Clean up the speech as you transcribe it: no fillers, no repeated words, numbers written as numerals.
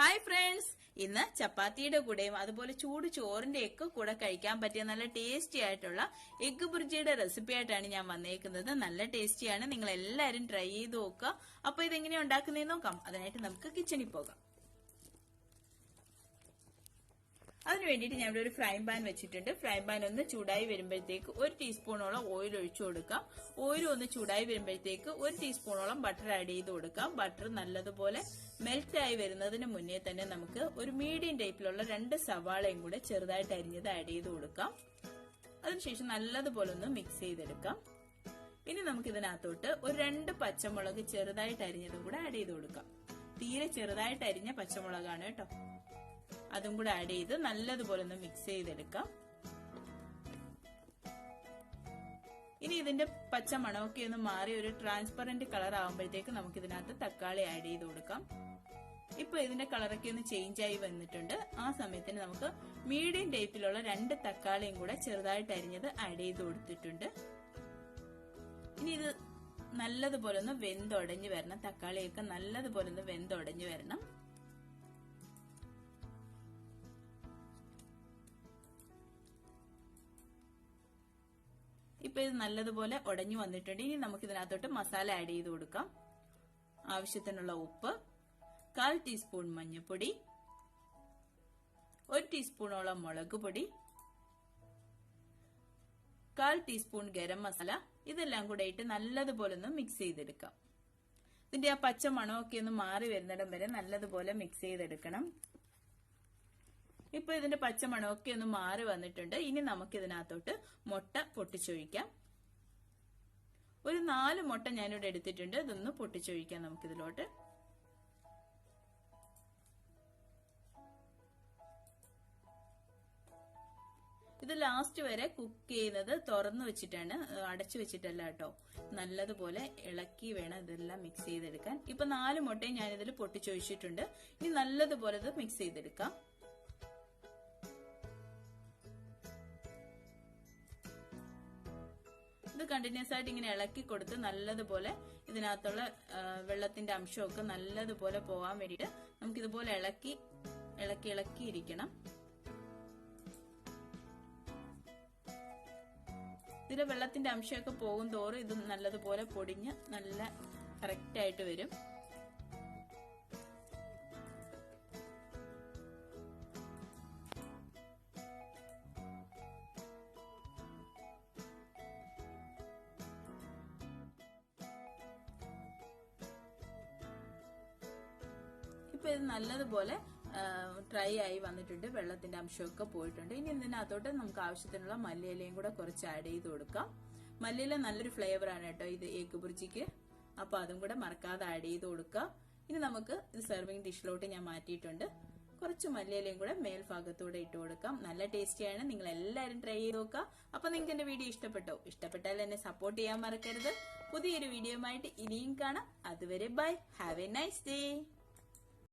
Hi friends, ഇന്ന് ചപ്പാത്തിയുടെ കൂടെയും അതുപോലെ ചൂട് ചോറിന്റെ ഒക്കെ കൂടെ കഴിക്കാൻ പറ്റിയ നല്ല ടേസ്റ്റി ആയിട്ടുള്ള എഗ് ബുർജിയുടെ റെസിപ്പി ആയിട്ടാണ് ഞാൻ വന്നേക്കുന്നത്. നല്ല ടേസ്റ്റിയാണ്, നിങ്ങൾ എല്ലാവരും ട്രൈ ചെയ്ത് നോക്കുക. അപ്പൊ ഇതെങ്ങനെയാ ഉണ്ടാക്കുന്നതെന്ന് നോക്കാം. അതിനായിട്ട് നമുക്ക് കിച്ചണിൽ പോകാം. അതിന് വേണ്ടിയിട്ട് ഞാൻ ഇവിടെ ഒരു ഫ്രൈ പാൻ വെച്ചിട്ടുണ്ട്. ഫ്രൈ പാൻ ഒന്ന് ചൂടായി വരുമ്പോഴത്തേക്ക് 1 ടീസ്പൂണോളം ഓയിൽ ഒഴിച്ചു കൊടുക്കാം. ഓയിൽ ഒന്ന് ചൂടായി വരുമ്പോഴത്തേക്ക് 1 ടീസ്പൂണോളം ബട്ടർ ആഡ് ചെയ്ത് കൊടുക്കാം. ബട്ടർ നല്ലതുപോലെ മെൽറ്റ് ആയി വരുന്നതിന് മുന്നേ തന്നെ നമുക്ക് ഒരു മീഡിയം ടൈപ്പിലുള്ള 2 സവാളയും കൂടെ ചെറുതായിട്ട് അരിഞ്ഞത് ആഡ് ചെയ്ത് കൊടുക്കാം. അതിനുശേഷം നല്ലതുപോലെ ഒന്ന് മിക്സ് ചെയ്തെടുക്കാം. ഇനി നമുക്ക് ഇതിനകത്തോട്ട് ഒരു 2 പച്ചമുളക് ചെറുതായിട്ട് അരിഞ്ഞതും കൂടെ ആഡ് ചെയ്ത് കൊടുക്കാം. തീരെ ചെറുതായിട്ട് അരിഞ്ഞ പച്ചമുളകാണ് കേട്ടോ. അതും കൂടെ ആഡ് ചെയ്ത് നല്ലതുപോലെ ഒന്ന് മിക്സ് ചെയ്തെടുക്കാം. ഇനി ഇതിന്റെ പച്ച മണമൊക്കെ ഒന്ന് മാറി ഒരു ട്രാൻസ്പെറന്റ് കളർ ആകുമ്പോഴത്തേക്ക് നമുക്ക് ഇതിനകത്ത് തക്കാളി ആഡ് ചെയ്ത് കൊടുക്കാം. ഇപ്പൊ ഇതിന്റെ കളറൊക്കെ ഒന്ന് ചേഞ്ച് ആയി വന്നിട്ടുണ്ട്. ആ സമയത്തിന് നമുക്ക് മീഡിയം ടൈപ്പിലുള്ള 2 തക്കാളിയും കൂടെ ചെറുതായിട്ട് അരിഞ്ഞത് ആഡ് ചെയ്ത് കൊടുത്തിട്ടുണ്ട്. ഇനി ഇത് നല്ലതുപോലെ ഒന്ന് വെന്തുടഞ്ഞു വരണം. തക്കാളിയൊക്കെ നല്ലതുപോലെ ഒന്ന് വെന്തുടഞ്ഞു വരണം. ഇപ്പൊ ഇത് നല്ലതുപോലെ ഉടഞ്ഞു വന്നിട്ടുണ്ട്. ഇനി നമുക്ക് ഇതിനകത്തോട്ട് മസാല ആഡ് ചെയ്ത് കൊടുക്കാം. ആവശ്യത്തിനുള്ള ഉപ്പ്, 1/4 ടീസ്പൂൺ മഞ്ഞൾപ്പൊടി, 1 ടീസ്പൂണോളം മുളക് പൊടി, 1/4 ടീസ്പൂൺ ഗരം മസാല, ഇതെല്ലാം കൂടെ ഇട്ട് നല്ലതുപോലെ ഒന്ന് മിക്സ് ചെയ്തെടുക്കാം. ഇതിന്റെ ആ പച്ച മണമൊക്കെ ഒന്ന് മാറി വരുന്നിടം വരെ നല്ലതുപോലെ മിക്സ് ചെയ്തെടുക്കണം. ഇപ്പൊ ഇതിന്റെ പച്ചമണമൊക്കെ ഒന്ന് മാറി വന്നിട്ടുണ്ട്. ഇനി നമുക്ക് ഇതിനകത്തോട്ട് മുട്ട പൊട്ടിച്ചൊഴിക്കാം. ഒരു 4 മുട്ട ഞാനിവിടെ എടുത്തിട്ടുണ്ട്. ഇതൊന്ന് പൊട്ടിച്ചൊഴിക്കാം നമുക്കിതിലോട്ട്. ഇത് ലാസ്റ്റ് വരെ കുക്ക് ചെയ്യുന്നത് തുറന്നു വെച്ചിട്ടാണ്, അടച്ചു വെച്ചിട്ടല്ല കേട്ടോ. നല്ലതുപോലെ ഇളക്കി വേണം ഇതെല്ലാം മിക്സ് ചെയ്തെടുക്കാൻ. ഇപ്പൊ 4 മുട്ടയും ഞാനിതിൽ പൊട്ടിച്ചൊഴിച്ചിട്ടുണ്ട്. ഇനി നല്ലതുപോലെ ഇത് മിക്സ് ചെയ്തെടുക്കാം. ഇത് കണ്ടിന്യൂസ് ആയിട്ട് ഇങ്ങനെ ഇളക്കി കൊടുത്ത് നല്ലതുപോലെ ഇതിനകത്തുള്ള വെള്ളത്തിന്റെ അംശമൊക്കെ നല്ലതുപോലെ പോകാൻ വേണ്ടിയിട്ട് നമുക്കിതുപോലെ ഇളക്കിയിരിക്കണം. ഇതിലെ വെള്ളത്തിന്റെ അംശമൊക്കെ പോകും തോറും ഇത് നല്ലതുപോലെ പൊടിഞ്ഞ് നല്ല കറക്റ്റ് ആയിട്ട് വരും. ഇപ്പൊ ഇത് നല്ലതുപോലെ ഡ്രൈ ആയി വന്നിട്ടുണ്ട്. വെള്ളത്തിന്റെ അംശമൊക്കെ പോയിട്ടുണ്ട്. ഇനി ഇതിനകത്തോട്ട് നമുക്ക് ആവശ്യത്തിനുള്ള മല്ലിയിലയും കൂടെ കുറച്ച് ആഡ് ചെയ്ത് കൊടുക്കാം. മല്ലിയില നല്ലൊരു ഫ്ലേവർ ആണ് കേട്ടോ ഇത് എഗ് ബുർജിക്ക്. അപ്പൊ അതും കൂടെ മറക്കാതെ ആഡ് ചെയ്ത് കൊടുക്കുക. ഇനി നമുക്ക് ഇത് സെർവിംഗ് ഡിഷിലോട്ട് ഞാൻ മാറ്റിയിട്ടുണ്ട്. കുറച്ച് മല്ലിയിലയും കൂടെ മേൽഭാഗത്തൂടെ ഇട്ട് കൊടുക്കാം. നല്ല ടേസ്റ്റിയാണ്, നിങ്ങൾ എല്ലാവരും ട്രൈ ചെയ്ത് നോക്കുക. അപ്പൊ നിങ്ങൾക്ക് എന്റെ വീഡിയോ ഇഷ്ടപ്പെട്ടാൽ എന്നെ സപ്പോർട്ട് ചെയ്യാൻ മറക്കരുത്. പുതിയൊരു വീഡിയോയുമായിട്ട് ഇനിയും കാണാം. അതുവരെ bye, have a nice day.